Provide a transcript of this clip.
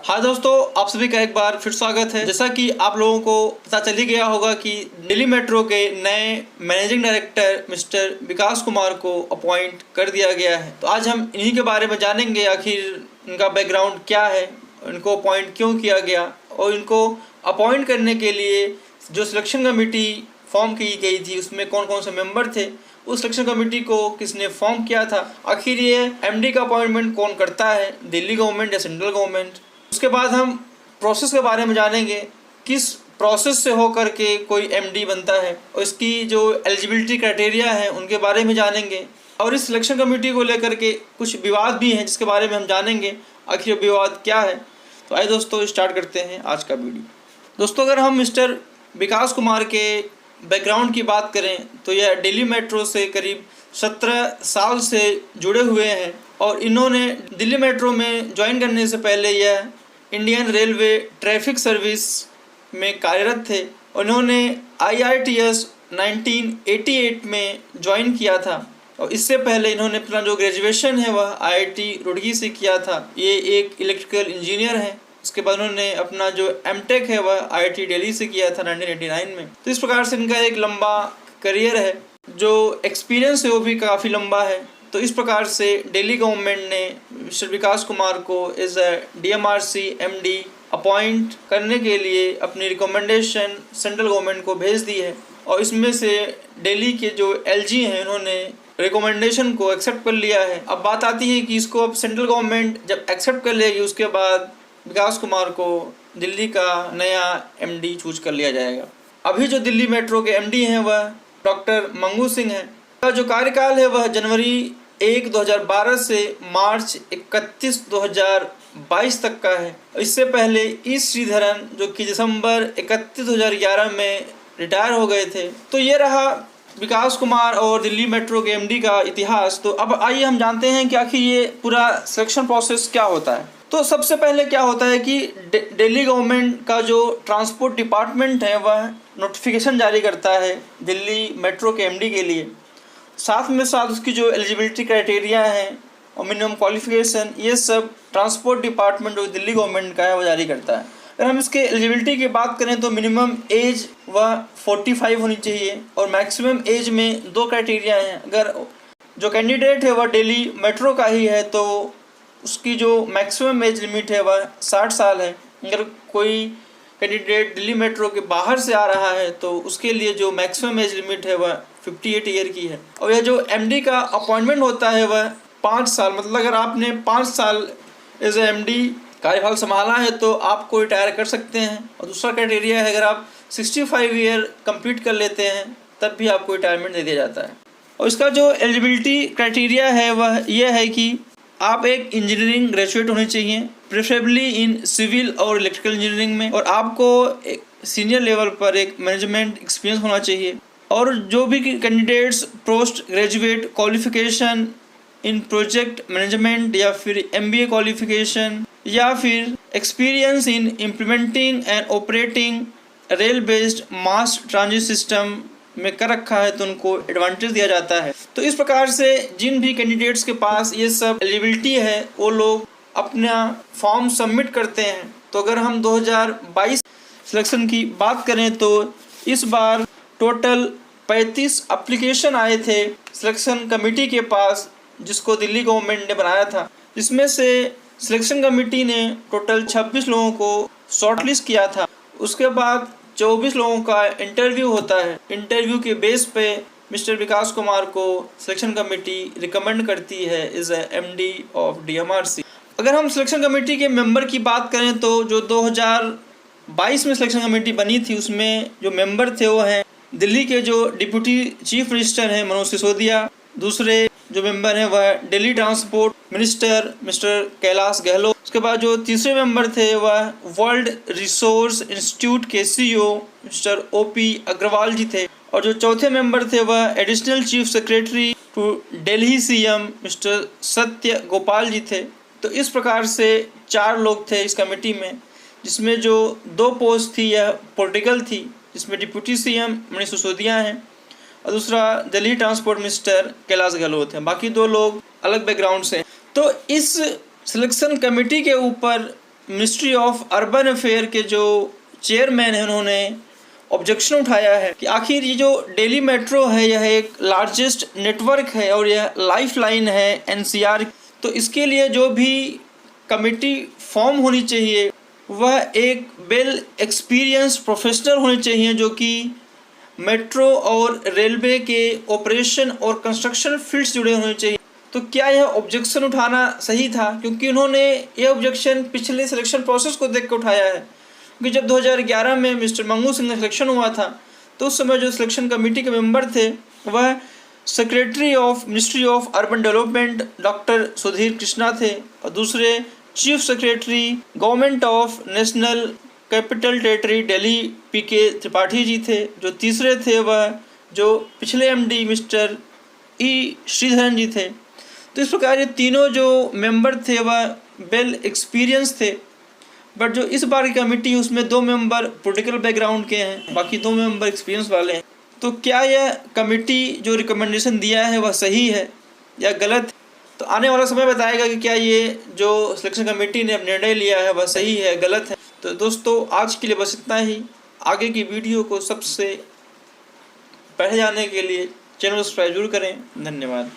हाँ दोस्तों, आप सभी का एक बार फिर स्वागत है। जैसा कि आप लोगों को पता चल ही गया होगा कि दिल्ली मेट्रो के नए managing director mister Vikas Kumar को अपॉइंट कर दिया गया है। तो आज हम इन्हीं के बारे में जानेंगे, आखिर इनका बैकग्राउंड क्या है, इनको अपॉइंट क्यों किया गया और इनको अपॉइंट करने के लिए जो सिलेक्शन कमेटी फॉर्म की गई थी उसमें कौन कौन से मेंबर थे, उस सिलेक्शन कमेटी को किसने फॉर्म किया था, आखिर ये एमडी का अपॉइंटमेंट कौन करता है, दिल्ली गवर्नमेंट या सेंट्रल गवर्नमेंट। उसके बाद हम प्रोसेस के बारे में जानेंगे, किस प्रोसेस से होकर के कोई एमडी बनता है और इसकी जो एलिजिबिलिटी क्राइटेरिया है उनके बारे में जानेंगे। और इस सिलेक्शन कमेटी को लेकर के कुछ विवाद भी हैं जिसके बारे में हम जानेंगे, आखिर विवाद क्या है। तो आइए दोस्तों स्टार्ट करते हैं आज का वीडियो। दोस्तों, अगर हम मिस्टर विकास कुमार के बैकग्राउंड की बात करें तो यह दिल्ली मेट्रो से करीब 17 साल से जुड़े हुए हैं और इन्होंने दिल्ली मेट्रो में ज्वाइन करने से पहले यह इंडियन रेलवे ट्रैफिक सर्विस में कार्यरत थे। उन्होंने IRTS 1988 में ज्वाइन किया था और इससे पहले इन्होंने अपना जो ग्रेजुएशन है वह IIT रुड़की से किया था। ये एक इलेक्ट्रिकल इंजीनियर हैं। उसके बाद उन्होंने अपना जो एमटेक है वह IIT दिल्ली से किया था 1989 में। तो इस प्रकार से इनका एक लंबा करियर है, जो एक्सपीरियंस है वो भी काफ़ी लंबा है। तो इस प्रकार से दिल्ली गवर्नमेंट ने मिस्टर विकास कुमार को as a DMRC MD appoint करने के लिए अपनी रिकमेंडेशन सेंट्रल गवर्नमेंट को भेज दी है और इसमें से दिल्ली के जो LG हैं उन्होंने रिकमेंडेशन को एक्सेप्ट कर लिया है। अब बात आती है कि इसको अब सेंट्रल गवर्नमेंट जब एक्सेप्ट कर लेगी उसके बाद विकास कुमार को दिल्ली का नया MD चूज कर लिया जाएगा। अभी जो दिल्ली मेट्रो के MD हैं वह डॉक्टर मंगू सिंह हैं। का जो कार्यकाल है वह जनवरी 1, 2012 से मार्च 31, 2022 तक का है। इससे पहले ई श्रीधरन जो कि दिसंबर 31, 2011 में रिटायर हो गए थे। तो ये रहा विकास कुमार और दिल्ली मेट्रो के MD का इतिहास। तो अब आइए हम जानते हैं कि आखिर ये पूरा सिलेक्शन प्रोसेस क्या होता है। तो सबसे पहले क्या होता है कि दिल्ली गवर्नमेंट का जो ट्रांसपोर्ट डिपार्टमेंट है वह नोटिफिकेशन जारी करता है दिल्ली मेट्रो के MD के लिए। साथ में साथ उसकी जो एलिजिबिलिटी क्राइटेरिया है और मिनिमम क्वालिफिकेशन, ये सब ट्रांसपोर्ट डिपार्टमेंट जो दिल्ली गवर्नमेंट का है वो जारी करता है। अगर हम इसके एलिजिबिलिटी की बात करें तो मिनिमम एज वह 45 होनी चाहिए और मैक्सिमम एज में 2 क्राइटेरिया हैं। अगर जो कैंडिडेट है वह दिल्ली मेट्रो का ही है तो उसकी जो मैक्सिमम एज लिमिट है वह 60 साल है। अगर कोई कैंडिडेट दिल्ली मेट्रो के बाहर से आ रहा है तो उसके लिए जो मैक्सिमम एज लिमिट है वह 58 ईयर की है। और यह जो MD का अपॉइंटमेंट होता है वह 5 साल, मतलब अगर आपने 5 साल एज ए MD कार्यकाल संभाला है तो आपको रिटायर कर सकते हैं। और दूसरा क्राइटेरिया है, अगर आप 65 ईयर कंप्लीट कर लेते हैं तब भी आपको रिटायरमेंट दे दिया जाता है। और इसका जो एलिजिबिलिटी क्राइटेरिया है वह यह है कि आप एक इंजीनियरिंग ग्रेजुएट होने चाहिए, प्रेफरेबली इन सिविल और इलेक्ट्रिकल इंजीनियरिंग में, और आपको एक सीनियर लेवल पर एक मैनेजमेंट एक्सपीरियंस होना चाहिए। और जो भी candidates post graduate qualification in project management या फिर MBA क्वालिफिकेशन या फिर experience in implementing and operating rail based mass transit system में कर रखा है तो उनको एडवांटेज दिया जाता है। तो इस प्रकार से जिन भी कैंडिडेट्स के पास ये सब एलिजिबिलिटी है वो लोग अपना फॉर्म सबमिट करते हैं। तो अगर हम 2022 सिलेक्शन की बात करें तो इस बार टोटल 35 एप्लीकेशन आए थे सिलेक्शन कमेटी के पास, जिसको दिल्ली गवर्नमेंट ने बनाया था। जिसमें से सिलेक्शन कमेटी ने टोटल 26 लोगों को शॉर्टलिस्ट किया था। उसके बाद 24 लोगों का इंटरव्यू होता है। इंटरव्यू के बेस पे मिस्टर विकास कुमार को सिलेक्शन कमेटी रिकमेंड करती है as a MD of DMRC। अगर हम सिलेक्शन कमेटी के मेंबर की बात करें तो जो 2022 में सिलेक्शन कमेटी बनी थी उसमें जो मेंबर थे वो हैं दिल्ली के जो डिप्यूटी चीफ मिनिस्टर हैं मनोज सिसोदिया। दूसरे जो मेंबर हैं वह Delhi transport minister mister Kailash Gahlot. उसके बाद जो तीसरे मेंबर थे वह वर्ल्ड रिसोर्स इंस्टीट्यूट के CEO mister OP Agarwal ji थे। और जो चौथे मेंबर थे वह additional chief secretary to Delhi CM mister Satya Gopal जी थे। तो इस प्रकार से 4 लोग थे इस कमेटी में, जिसमें जो 2 पोस्ट थी यह पॉलिटिकल थी, जिसमें डिप्यूटी CM मनीष सिसोदिया हैं और दूसरा दिल्ली ट्रांसपोर्ट मिनिस्टर कैलाश गहलोत हैं। बाकी 2 लोग अलग बैकग्राउंड से। तो इस सिलेक्शन कमेटी के ऊपर मिनिस्ट्री ऑफ अर्बन अफेयर के जो चेयरमैन हैं उन्होंने ऑब्जेक्शन उठाया है कि आखिर ये जो दिल्ली मेट्रो है यह एक लार्जेस्ट नेटवर्क है और यह लाइफलाइन है एनसीआर। तो इसके लिए जो भी कमेटी फॉर्म होनी चाहिए वह एक वेल एक्सपीरियंस प्रोफेशनल होने चाहिए जो कि मेट्रो और रेलवे के ऑपरेशन और कंस्ट्रक्शन फील्ड से जुड़े होने चाहिए। तो क्या यह ऑब्जेक्शन उठाना सही था? क्योंकि उन्होंने यह ऑब्जेक्शन पिछले सिलेक्शन प्रोसेस को देख कर उठाया है। क्योंकि जब 2011 में मिस्टर मंगू सिंह का सिलेक्शन हुआ था तो उस समय जो सिलेक्शन कमेटी के मेंबर थे वह secretary of ministry of urban development doctor Sudhir Krishna थे और दूसरे chief secretary government of national capital territory Delhi PK Tripathi ji थे। जो तीसरे थे वह जो पिछले MD mister E Sreedharan ji थे। तो इस प्रकार ये तीनों जो मेंबर थे वह वेल एक्सपीरियंस थे। बट जो इस बार की कमेटी उसमें 2 मेंबर पॉलिटिकल बैकग्राउंड के हैं, बाकी 2 मेंबर एक्सपीरियंस वाले हैं। तो क्या यह कमेटी जो रिकमेंडेशन दिया है वह सही है या गलत? तो आने वाला समय बताएगा कि क्या ये जो सिलेक्शन कमेटी ने निर्णय लिया है वह सही है गलत है। तो दोस्तों आज के लिए बस इतना ही। आगे की वीडियो को सबसे पहले जाने के लिए चैनल सब्सक्राइब जरूर करें। धन्यवाद।